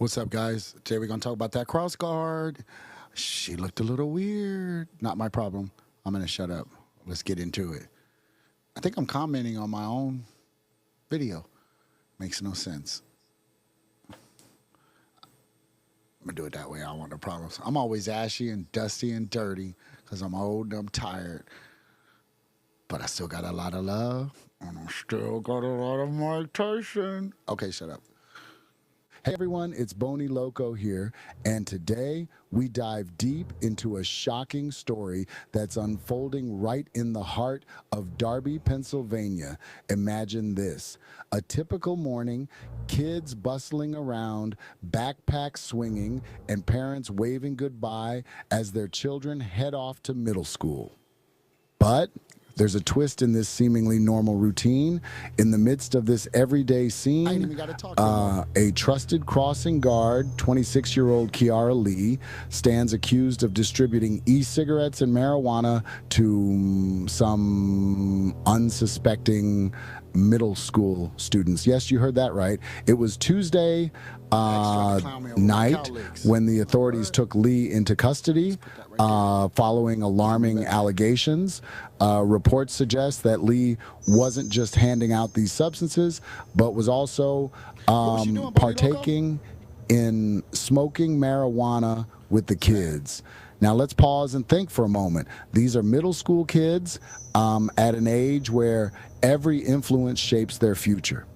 What's up, guys? Today we're going to talk about that cross guard. She looked a little weird. Not my problem. I'm going to shut up. Let's get into it. I think I'm commenting on my own video. Makes no sense. I'm going to do it that way. I don't want no problems. I'm always ashy and dusty and dirty because I'm old and I'm tired. But I still got a lot of love, and I still got a lot of Mike Tyson. Okay, shut up. Hey everyone, it's Boney Loco here, and today we dive deep into a shocking story that's unfolding right in the heart of Darby, Pennsylvania. Imagine this: a typical morning, kids bustling around, backpacks swinging, and parents waving goodbye as their children head off to middle school. But there's a twist in this seemingly normal routine. In the midst of this everyday scene, a trusted crossing guard, 26-year-old Kiara Lee, stands accused of distributing e-cigarettes and marijuana to some unsuspecting middle school students. Yes, you heard that right. It was Tuesday night when the authorities took Lee into custody following alarming allegations. Reports suggest that Lee wasn't just handing out these substances, but was also partaking in smoking marijuana with the kids. Now let's pause and think for a moment. These are middle school kids at an age where every influence shapes their future.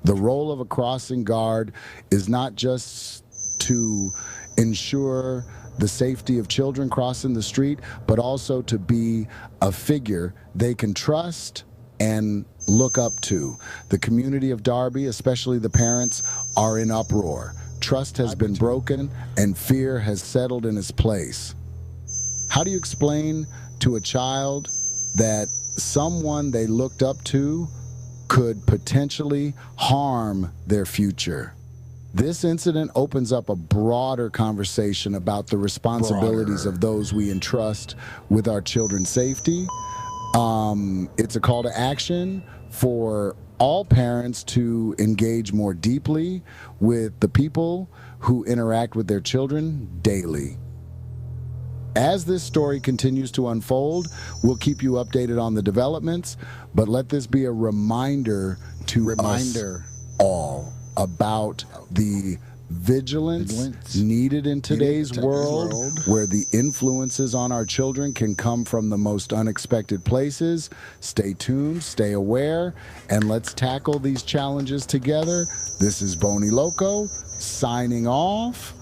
The role of a crossing guard is not just to ensure the safety of children crossing the street, but also to be a figure they can trust and look up to. The community of Darby, especially the parents, are in uproar. Trust has been broken and fear has settled in its place. How do you explain to a child that someone they looked up to could potentially harm their future? This incident opens up a broader conversation about the responsibilities of those we entrust with our children's safety. It's a call to action for all parents to engage more deeply with the people who interact with their children daily. As this story continues to unfold, we'll keep you updated on the developments, but let this be a reminder to us all about the vigilance needed in today's world, where the influences on our children can come from the most unexpected places. Stay tuned, stay aware, and let's tackle these challenges together. This is Boney Loco signing off,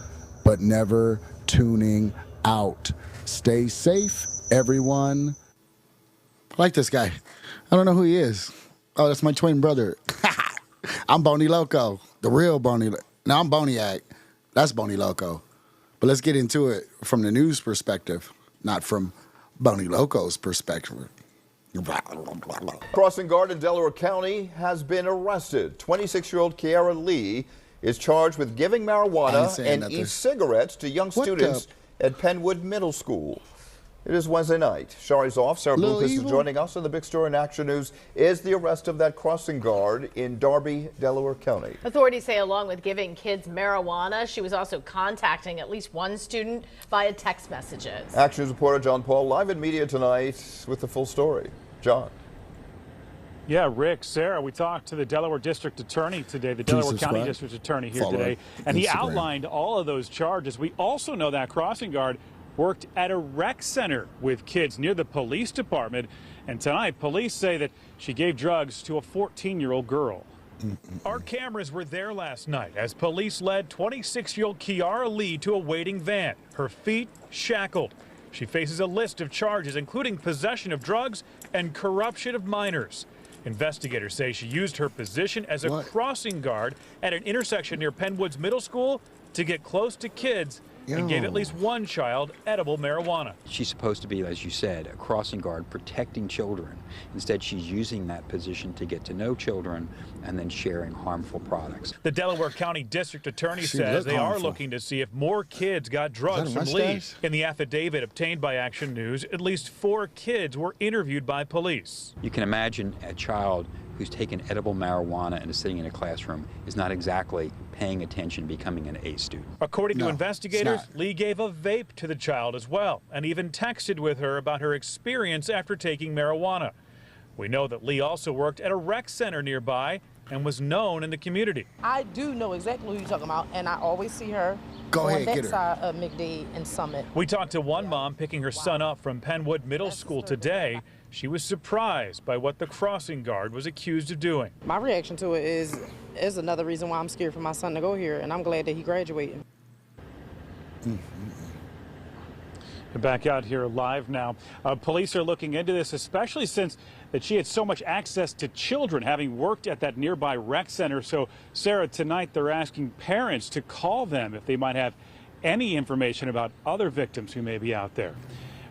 but never tuning out. Stay safe, everyone. I like this guy. I don't know who he is. Oh, that's my twin brother. I'm Boney Loco, the real Boney. Now I'm Boniac. That's Boney Loco. But let's get into it from the news perspective, not from Boney Loco's perspective. Crossing guard in Delaware County has been arrested. 26-year-old Kiara Lee is charged with giving marijuana and e-cigarettes to young students at Penn Wood Middle School. It is Wednesday night. Shari's off. Sarah Lucas is joining us, and the big story in Action News is the arrest of that crossing guard in Darby, Delaware County. Authorities say along with giving kids marijuana, she was also contacting at least one student via text messages. Action News reporter John Paul live in media tonight with the full story. John. Yeah, Rick, Sarah, we talked to the Delaware District Attorney today, the Delaware County District Attorney here today, and he outlined all of those charges. We also know that crossing guard worked at a rec center with kids near the police department, and tonight police say that she gave drugs to a 14-year-old girl. Our cameras were there last night as police led 26-year-old Kiara Lee to a waiting van, her feet shackled. She faces a list of charges, including possession of drugs and corruption of minors. Investigators say she used her position as a crossing guard at an intersection near Penn Wood Middle School to get close to kids and gave at least one child edible marijuana. She's supposed to be, as you said, a crossing guard protecting children. Instead, she's using that position to get to know children and then sharing harmful products. The Delaware County District Attorney says they are looking to see if more kids got drugs from Lee. In the affidavit obtained by Action News, at least 4 kids were interviewed by police. You can imagine a child who's taken edible marijuana and is sitting in a classroom is not exactly paying attention, becoming an A student. According to investigators, Lee gave a vape to the child as well, and even texted with her about her experience after taking marijuana. We know that Lee also worked at a rec center nearby and was known in the community. I do know exactly who you're talking about, and I always see her on that side of MacDade and Summit. We talked to one mom picking her son up from Penn Wood Middle School today. She was surprised by what the crossing guard was accused of doing. My reaction to it is another reason why I'm scared for my son to go here, and I'm glad that he graduated. Back out here live now. Police are looking into this, especially since that she had so much access to children, having worked at that nearby rec center. So, Sarah, tonight they're asking parents to call them if they might have any information about other victims who may be out there.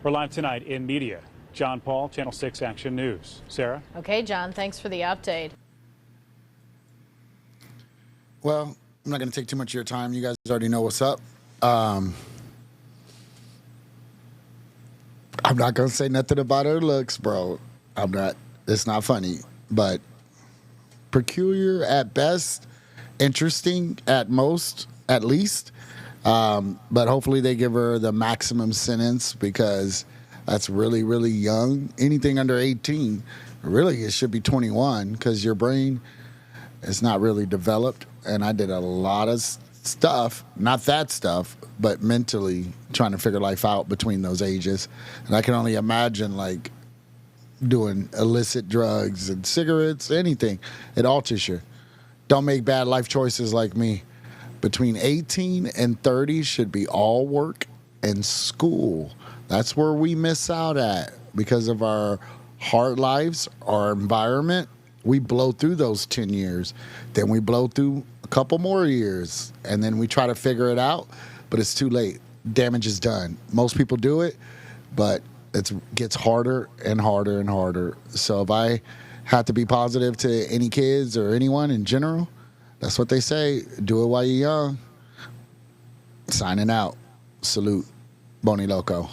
We're live tonight in media. John Paul, Channel 6 Action News. Sarah? Okay, John, thanks for the update. Well, I'm not going to take too much of your time. You guys already know what's up. I'm not going to say nothing about her looks, bro. I'm not. It's not funny. But peculiar at best, interesting at most, at least. But hopefully they give her the maximum sentence because that's really, really young. Anything under 18, really, it should be 21 because your brain is not really developed. And I did a lot of stuff, not that stuff, but mentally trying to figure life out between those ages. And I can only imagine, like, doing illicit drugs and cigarettes, anything. It alters you. Don't make bad life choices like me. Between 18 and 30 should be all work and school. That's where we miss out at because of our hard lives, our environment. We blow through those 10 years. Then we blow through a couple more years. And then we try to figure it out, but it's too late. Damage is done. Most people do it, but it gets harder and harder and harder. So if I have to be positive to any kids or anyone in general, that's what they say. Do it while you're young. Signing out. Salute. Boni Loco.